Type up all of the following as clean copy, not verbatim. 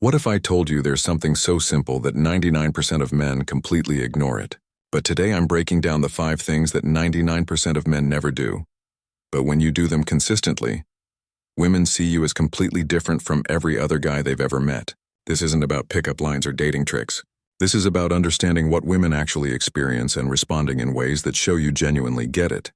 What if I told you there's something so simple that 99% of men completely ignore it? But today I'm breaking down the 5 things that 99% of men never do. But when you do them consistently, women see you as completely different from every other guy they've ever met. This isn't about pickup lines or dating tricks. This is about understanding what women actually experience and responding in ways that show you genuinely get it.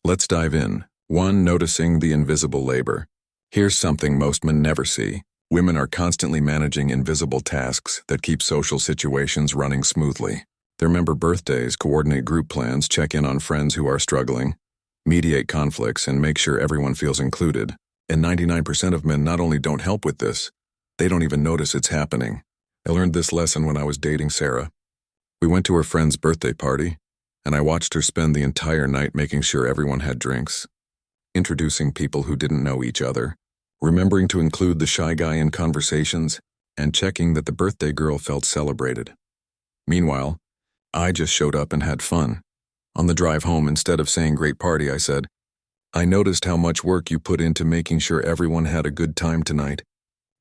Let's dive in. 1. Noticing the invisible labor. Here's something most men never see. Women are constantly managing invisible tasks that keep social situations running smoothly. They remember birthdays, coordinate group plans, check in on friends who are struggling, mediate conflicts, and make sure everyone feels included. And 99% of men not only don't help with this, they don't even notice it's happening. I learned this lesson when I was dating Sarah. We went to her friend's birthday party, and I watched her spend the entire night making sure everyone had drinks, introducing people who didn't know each other, remembering to include the shy guy in conversations, and checking that the birthday girl felt celebrated. Meanwhile, I just showed up and had fun. On the drive home, instead of saying great party, I said, "I noticed how much work you put into making sure everyone had a good time tonight.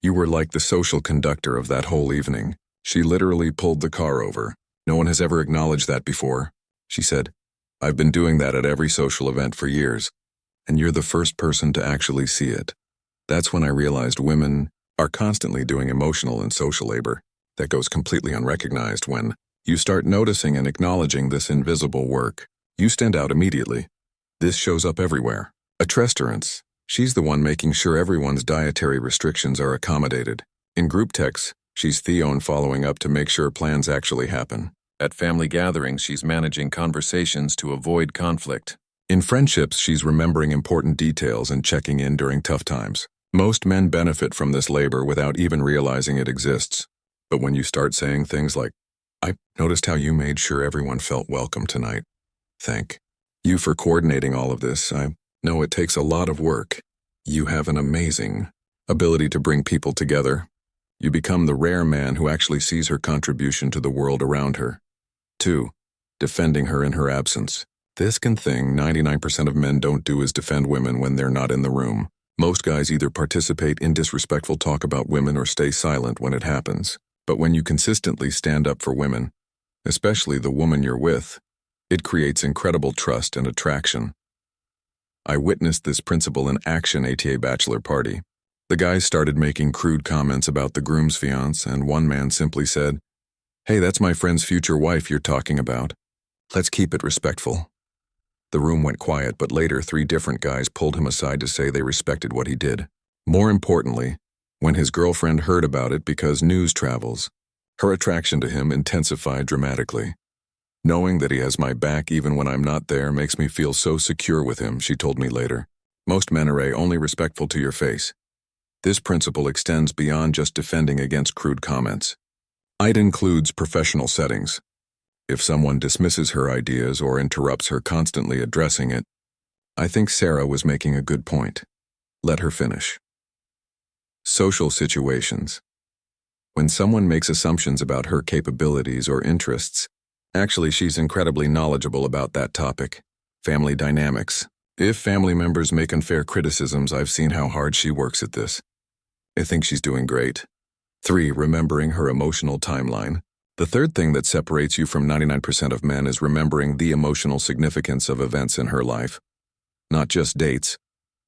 You were like the social conductor of that whole evening." She literally pulled the car over. "No one has ever acknowledged that before," she said. "I've been doing that at every social event for years, and you're the first person to actually see it." That's when I realized women are constantly doing emotional and social labor that goes completely unrecognized. When you start noticing and acknowledging this invisible work, you stand out immediately. This shows up everywhere. At restaurants, she's the one making sure everyone's dietary restrictions are accommodated. In group texts, she's Theon following up to make sure plans actually happen. At family gatherings, she's managing conversations to avoid conflict. In friendships, she's remembering important details and checking in during tough times. Most men benefit from this labor without even realizing it exists. But when you start saying things like, "I noticed how you made sure everyone felt welcome tonight. Thank you for coordinating all of this. I know it takes a lot of work. You have an amazing ability to bring people together." You become the rare man who actually sees her contribution to the world around her. 2. Defending her in her absence. This thing 99% of men don't do is defend women when they're not in the room. Most guys either participate in disrespectful talk about women or stay silent when it happens. But when you consistently stand up for women, especially the woman you're with, it creates incredible trust and attraction. I witnessed this principle in action at a bachelor party. The guys started making crude comments about the groom's fiancé, and one man simply said, "Hey, that's my friend's future wife you're talking about. Let's keep it respectful." The room went quiet, but later 3 different guys pulled him aside to say they respected what he did. More importantly, when his girlfriend heard about it because news travels, her attraction to him intensified dramatically. "Knowing that he has my back even when I'm not there makes me feel so secure with him," she told me later. Most men are only respectful to your face. This principle extends beyond just defending against crude comments. It includes professional settings. If someone dismisses her ideas or interrupts her constantly addressing it, I think Sarah was making a good point. Let her finish. Social situations. When someone makes assumptions about her capabilities or interests, actually she's incredibly knowledgeable about that topic. Family dynamics. If family members make unfair criticisms, I've seen how hard she works at this. I think she's doing great. 3. Remembering her emotional timeline. The third thing that separates you from 99% of men is remembering the emotional significance of events in her life. Not just dates,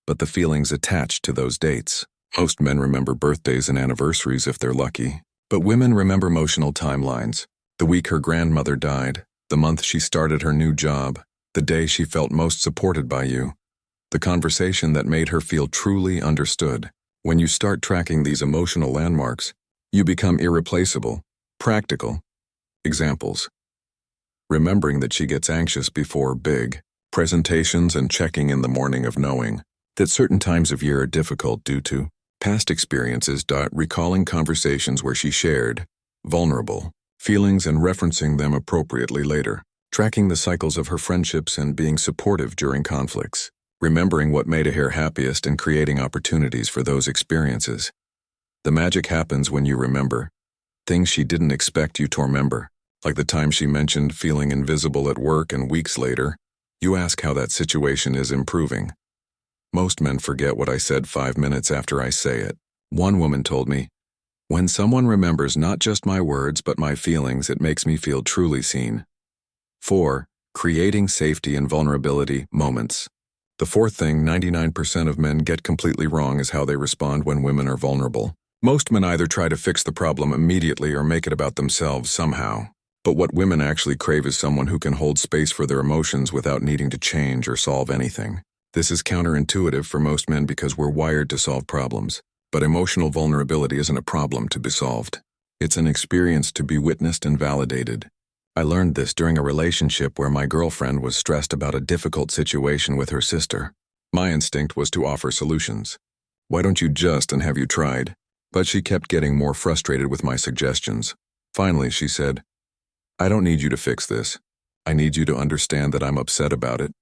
but the feelings attached to those dates. Most men remember birthdays and anniversaries if they're lucky, but women remember emotional timelines. The week her grandmother died, the month she started her new job, the day she felt most supported by you, the conversation that made her feel truly understood. When you start tracking these emotional landmarks, you become irreplaceable. Practical examples. Remembering that she gets anxious before big presentations and checking in the morning of knowing that certain times of year are difficult due to past experiences. Recalling conversations where she shared vulnerable feelings and referencing them appropriately later. Tracking the cycles of her friendships and being supportive during conflicts. Remembering what made her happiest and creating opportunities for those experiences. The magic happens when you remember things she didn't expect you to remember, like the time she mentioned feeling invisible at work, and weeks later, you ask how that situation is improving. Most men forget what I said 5 minutes after I say it. One woman told me, When someone remembers not just my words but my feelings, it makes me feel truly seen. 4. Creating safety and vulnerability moments. The fourth thing 99% of men get completely wrong is how they respond when women are vulnerable. Most men either try to fix the problem immediately or make it about themselves somehow. But what women actually crave is someone who can hold space for their emotions without needing to change or solve anything. This is counterintuitive for most men because we're wired to solve problems. But emotional vulnerability isn't a problem to be solved. It's an experience to be witnessed and validated. I learned this during a relationship where my girlfriend was stressed about a difficult situation with her sister. My instinct was to offer solutions. Why don't you just, and have you tried? But she kept getting more frustrated with my suggestions. Finally, she said, I don't need you to fix this. I need you to understand that I'm upset about it.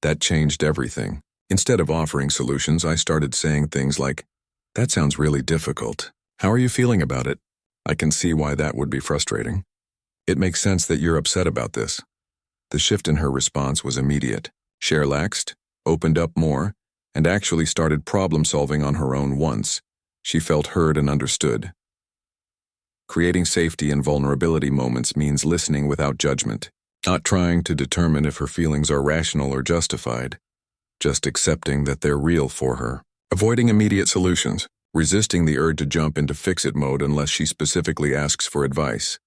That changed everything. Instead of offering solutions, I started saying things like, that sounds really difficult. How are you feeling about it? I can see why that would be frustrating. It makes sense that you're upset about this. The shift in her response was immediate. She relaxed, opened up more, and actually started problem solving on her own once. She felt heard and understood. Creating safety and vulnerability moments means listening without judgment, not trying to determine if her feelings are rational or justified, just accepting that they're real for her. Avoiding immediate solutions, resisting the urge to jump into fix-it mode unless she specifically asks for advice.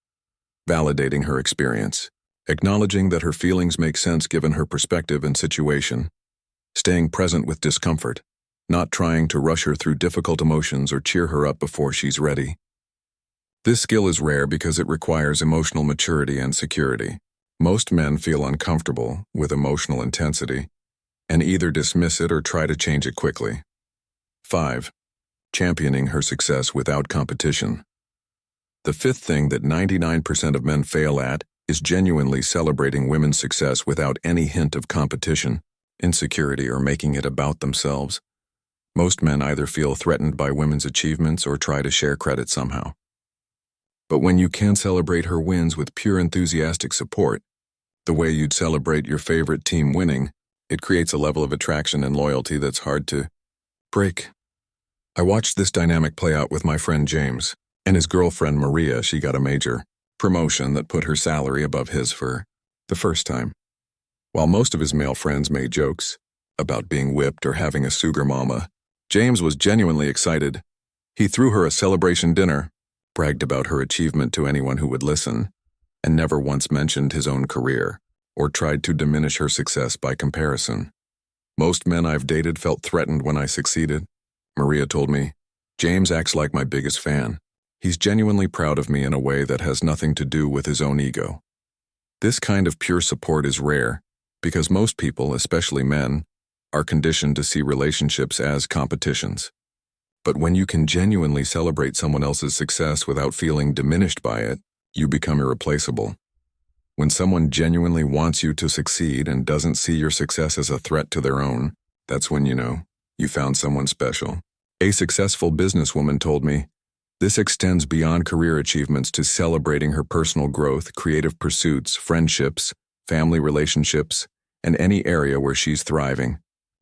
Validating her experience, acknowledging that her feelings make sense given her perspective and situation. Staying present with discomfort, not trying to rush her through difficult emotions or cheer her up before she's ready. This skill is rare because it requires emotional maturity and security. Most men feel uncomfortable with emotional intensity and either dismiss it or try to change it quickly. 5. Championing her success without competition. The fifth thing that 99% of men fail at is genuinely celebrating women's success without any hint of competition, insecurity, or making it about themselves. Most men either feel threatened by women's achievements or try to share credit somehow. But when you can celebrate her wins with pure enthusiastic support, the way you'd celebrate your favorite team winning, it creates a level of attraction and loyalty that's hard to break. I watched this dynamic play out with my friend James and his girlfriend Maria. She got a major promotion that put her salary above his for the first time. While most of his male friends made jokes about being whipped or having a sugar mama, James was genuinely excited. He threw her a celebration dinner, bragged about her achievement to anyone who would listen, and never once mentioned his own career or tried to diminish her success by comparison. Most men I've dated felt threatened when I succeeded. Maria told me, James acts like my biggest fan. He's genuinely proud of me in a way that has nothing to do with his own ego. This kind of pure support is rare because most people, especially men, are conditioned to see relationships as competitions. But when you can genuinely celebrate someone else's success without feeling diminished by it, you become irreplaceable. When someone genuinely wants you to succeed and doesn't see your success as a threat to their own, that's when you know you found someone special. A successful businesswoman told me, this extends beyond career achievements to celebrating her personal growth, creative pursuits, friendships, family relationships, and any area where she's thriving.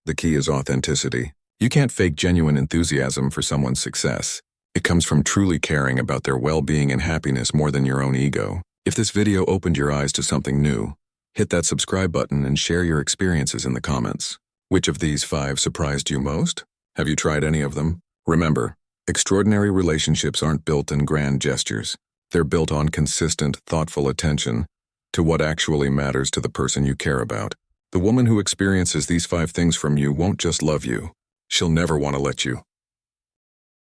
The key is authenticity. You can't fake genuine enthusiasm for someone's success. It comes from truly caring about their well-being and happiness more than your own ego. If this video opened your eyes to something new, hit that subscribe button and share your experiences in the comments. Which of these 5 surprised you most? Have you tried any of them? Remember, extraordinary relationships aren't built in grand gestures. They're built on consistent, thoughtful attention to what actually matters to the person you care about. The woman who experiences these 5 things from you won't just love you. She'll never want to let you